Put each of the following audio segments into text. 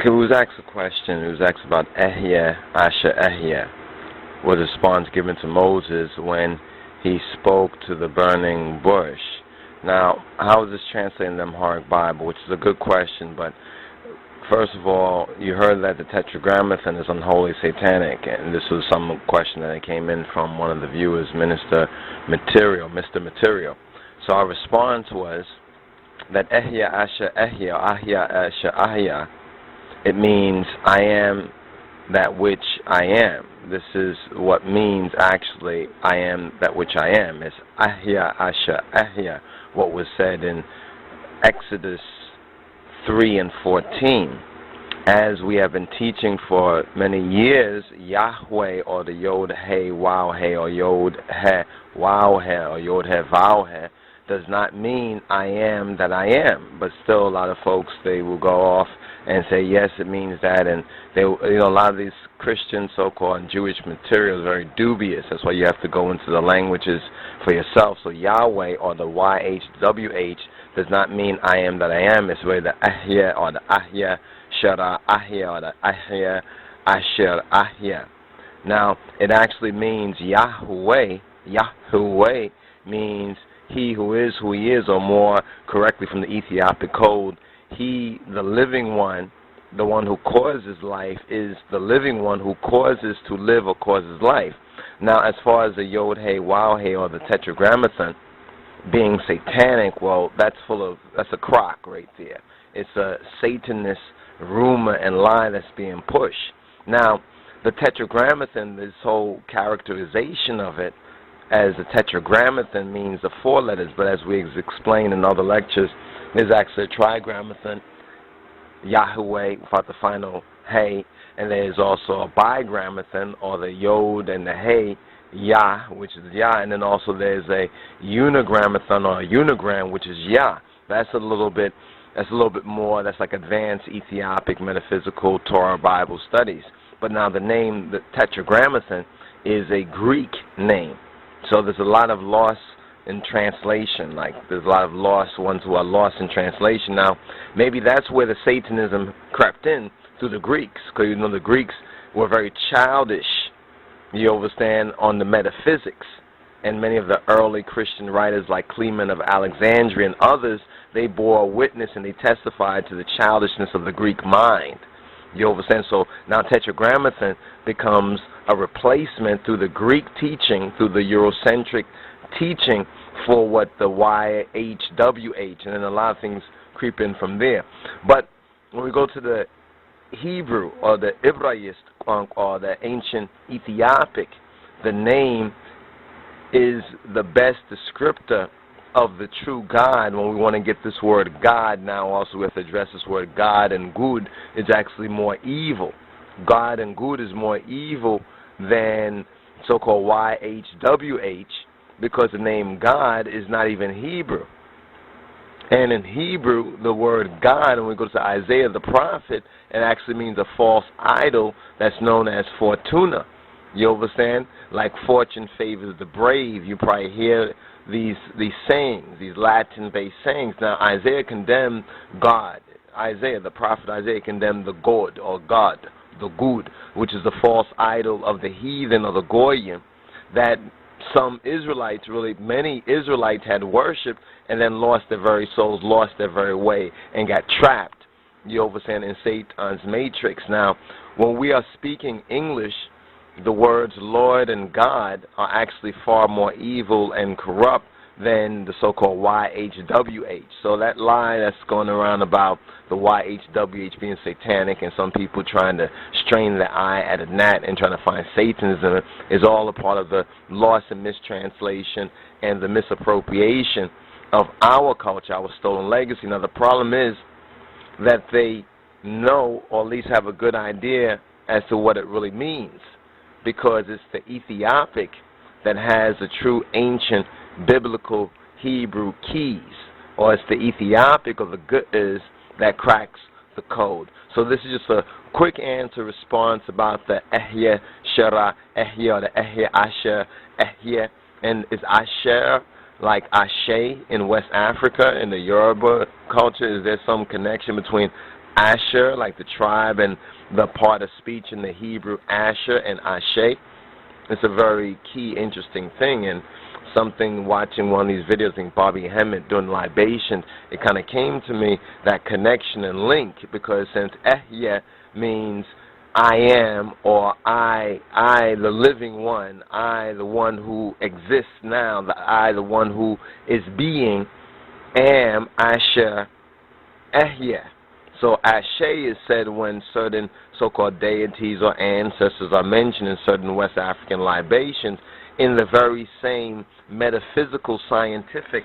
He was asked a question. He was asked about Ehya, Asher Ehya, was a response given to Moses when he spoke to the burning bush. Now, how is this translated in the Amharic Bible? Which is a good question, but first of all, you heard that the Tetragrammaton is unholy satanic, and this was some question that came in from one of the viewers, Mr. Material. So our response was that Ehya Asher Ehya, Ahya Asher Ahya, it means I am that which I am. This is what means actually I am that which I am. It's Ahya Asher Ahya, what was said in Exodus 3 and 14. As we have been teaching for many years, Yahweh, or the Yod He Wow He, or Yod He Wow He, or Yod He Wow He, does not mean I am that I am. But still, a lot of folks, they will go off and say, yes, it means that. And they, a lot of these Christian, so-called Jewish material is very dubious. That's why you have to go into the languages for yourself. So Yahweh, or the YHWH, does not mean I am that I am. It's really the Ahya, or the Ahya Shara Ahya, or the Ahya Asher Ahya. Now, it actually means Yahweh. Yahweh means he who he is, or more correctly from the Ethiopic code, he, the living one, the one who causes life, is the living one who causes to live or causes life. Now, as far as the Yod He Wow He, or the Tetragrammaton being satanic, well, that's a crock right there. It's a Satanist rumor and lie that's being pushed. Now, the Tetragrammaton, this whole characterization of it as a Tetragrammaton means the four letters, but as we explained in other lectures, there's actually a Trigrammaton, Yahweh, without the final Hey, and there's also a Bigrammaton, or the Yod and the Hey, Yah, which is Yah, and then also there's a Unigrammaton, or a Unigram, which is Yah. That's a little bit more, that's like advanced Ethiopic metaphysical Torah Bible studies. But now the name, the Tetragrammaton, is a Greek name. So there's a lot of loss in translation, like there's a lot of lost ones who are lost in translation. Now, maybe that's where the Satanism crept in through the Greeks, because the Greeks were very childish, you understand, on the metaphysics. And many of the early Christian writers like Clement of Alexandria and others, they bore witness and they testified to the childishness of the Greek mind. You understand? So now Tetragrammaton becomes a replacement through the Greek teaching, through the Eurocentric teaching, for what the YHWH, and then a lot of things creep in from there. But when we go to the Hebrew, or the Ibrahist, or the ancient Ethiopic, the name is the best descriptor of the true God. When we want to get this word God, now also we have to address this word God, and good is actually more evil. God and good is more evil than so-called YHWH, because the name God is not even Hebrew. And in Hebrew, the word God, when we go to Isaiah the prophet, it actually means a false idol that's known as Fortuna. You understand? Like fortune favors the brave. You probably hear these sayings, these Latin-based sayings. Now, Isaiah condemned God. Isaiah, the prophet Isaiah, condemned the God, or God, the good, which is the false idol of the heathen, or the Goyim, that some Israelites, really many Israelites, had worshipped and then lost their very souls, lost their very way, and got trapped, you understand, in Satan's matrix. Now, when we are speaking English, the words Lord and God are actually far more evil and corrupt than the so-called YHWH. So that lie that's going around about the YHWH being satanic, and some people trying to strain their eye at a gnat and trying to find Satanism, is all a part of the loss and mistranslation and the misappropriation of our culture, our stolen legacy. Now, the problem is that they know, or at least have a good idea as to what it really means, because it's the Ethiopic that has the true ancient biblical Hebrew keys, or it's the Ethiopic, or the good is, that cracks the code. So this is just a quick answer response about the Ehya Shara Ehya, or the Ehya Asher Ehya. And is Asher like Ashe in West Africa, in the Yoruba culture? Is there some connection between Asher, like the tribe, and the part of speech in the Hebrew, Asher and Ashe. It's a very key, interesting thing, and something watching one of these videos, I think Bobby Hemmett doing libations, it kind of came to me, that connection and link, because since Ehye means I am, or I, the living one, I, the one who exists now, the one who is being, am, Asher, Ehye. So Ashe is said when certain so-called deities or ancestors are mentioned in certain West African libations in the very same metaphysical scientific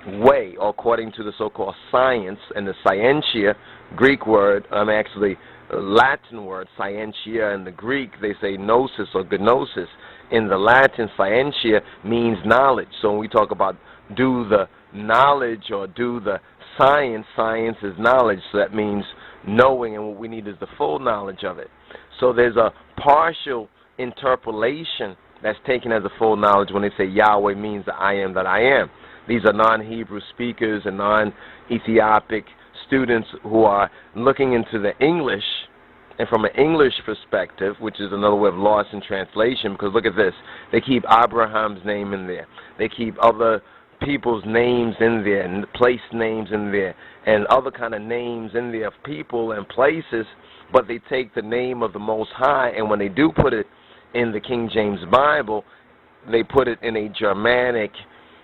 way, or according to the so-called science and the scientia, Greek word, actually Latin word, scientia. In the Greek they say gnosis or gnosis. In the Latin, scientia means knowledge. So when we talk about do the knowledge or do the science, science is knowledge, so that means knowing, and what we need is the full knowledge of it. So there's a partial interpolation that's taken as a full knowledge when they say Yahweh means the I am that I am. These are non-Hebrew speakers and non-Ethiopic students who are looking into the English, and from an English perspective, which is another way of lost in translation, because look at this, they keep Abraham's name in there, they keep other people's names in there, and place names in there, and other kind of names in there of people and places, but they take the name of the Most High, and when they do put it in the King James Bible, they put it in a Germanic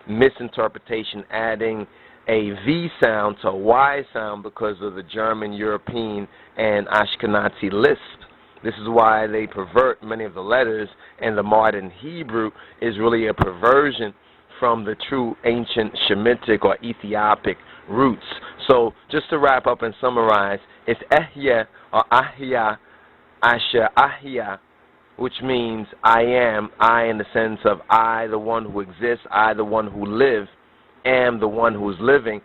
misinterpretation, adding a V sound to a Y sound because of the German, European, and Ashkenazi lisp. This is why they pervert many of the letters, and the modern Hebrew is really a perversion from the true ancient Shemitic or Ethiopic roots. So just to wrap up and summarize, it's Ehye or Ahya, Asher Ahya, which means I am, I in the sense of I, the one who exists, I, the one who lives, am the one who is living.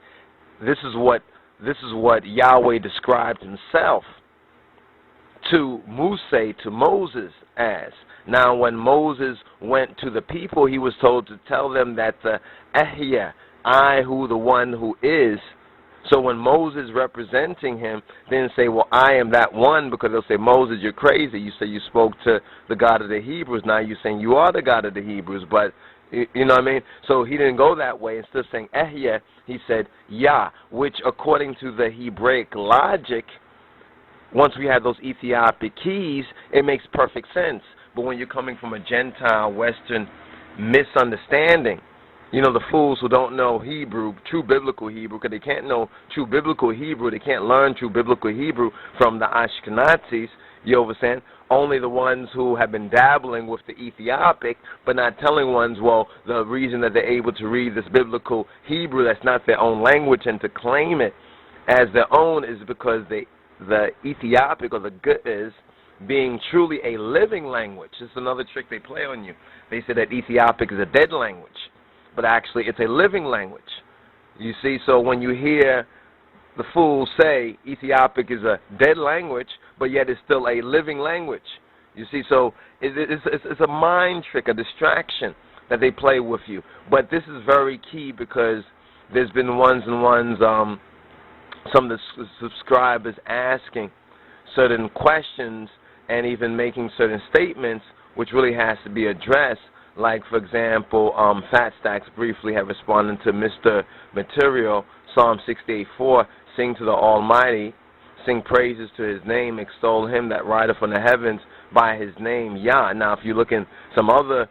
This is what Yahweh described himself to Moses, to Moses, as. Now when Moses went to the people, he was told to tell them that the Ehye, I who the one who is. So when Moses representing him didn't say, well, I am that one, because they'll say, Moses, you're crazy. You say you spoke to the God of the Hebrews. Now you're saying you are the God of the Hebrews, but you know what I mean? So he didn't go that way. Instead of saying Ehye, he said Yah, which according to the Hebraic logic, once we have those Ethiopic keys, it makes perfect sense. But when you're coming from a Gentile Western misunderstanding, you know, the fools who don't know Hebrew, true biblical Hebrew, because they can't know true biblical Hebrew, they can't learn true biblical Hebrew from the Ashkenazis, you understand? Only the ones who have been dabbling with the Ethiopic, but not telling ones, well, the reason that they're able to read this biblical Hebrew that's not their own language and to claim it as their own is because the Ethiopic, or the Ge'ez, being truly a living language. This is another trick they play on you. They say that Ethiopic is a dead language, but actually it's a living language. You see, so when you hear the fools say Ethiopic is a dead language, but yet it's still a living language. You see, so it's a mind trick, a distraction that they play with you. But this is very key because there's been ones and ones, some of the subscribers asking certain questions and even making certain statements which really has to be addressed. Like, for example, Fat Stacks briefly have responded to Mr. Material, Psalm 68:4, sing to the Almighty, sing praises to his name, extol him that rideth on the heavens by his name, Yah. Now, if you look in some other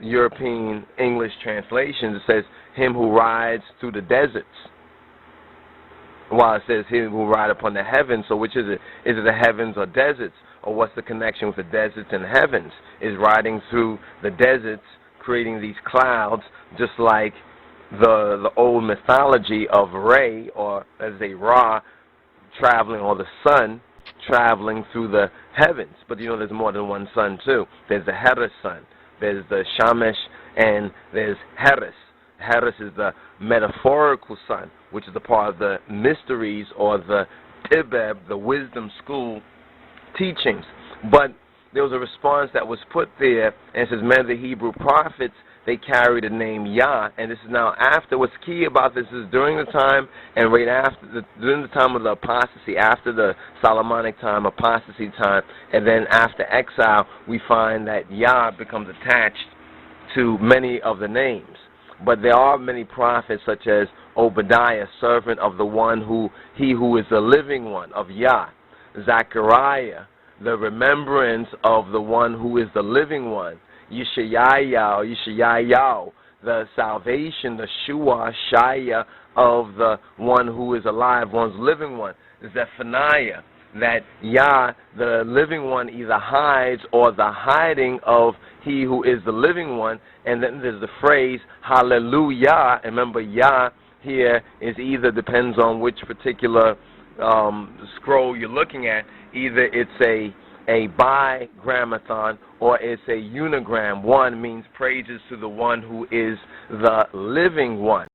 European English translations, it says, him who rides through the deserts. While it says him who ride upon the heavens, so which is it? Is it the heavens or deserts? Or what's the connection with the deserts and heavens? Is riding through the deserts, creating these clouds, just like the old mythology of Re, or as a Ra, traveling, or the sun traveling through the heavens. But you know there's more than one sun too. There's the Heres sun, there's the Shamesh, and there's Heres. Heres is the metaphorical sun, which is the part of the mysteries, or the Tibeb, the wisdom school teachings. But there was a response that was put there, and it says, many of the Hebrew prophets they carry the name Yah, and this is now after. What's key about this is during the time and right after, during the time of the apostasy, after the Solomonic time, apostasy time, and then after exile, we find that Yah becomes attached to many of the names. But there are many prophets such as Obadiah, servant of the one he who is the living one, of Yah. Zechariah, the remembrance of the one who is the living one. Yeshayahu, the salvation, the Shua, Shaya of the one who is alive, one's living one. Zephaniah, that Yah, the living one, either hides or the hiding of he who is the living one. And then there's the phrase, hallelujah. And remember, Yah here is either, depends on which particular scroll you're looking at, either it's a bigrammaton or it's a unigram. One means praises to the one who is the living one.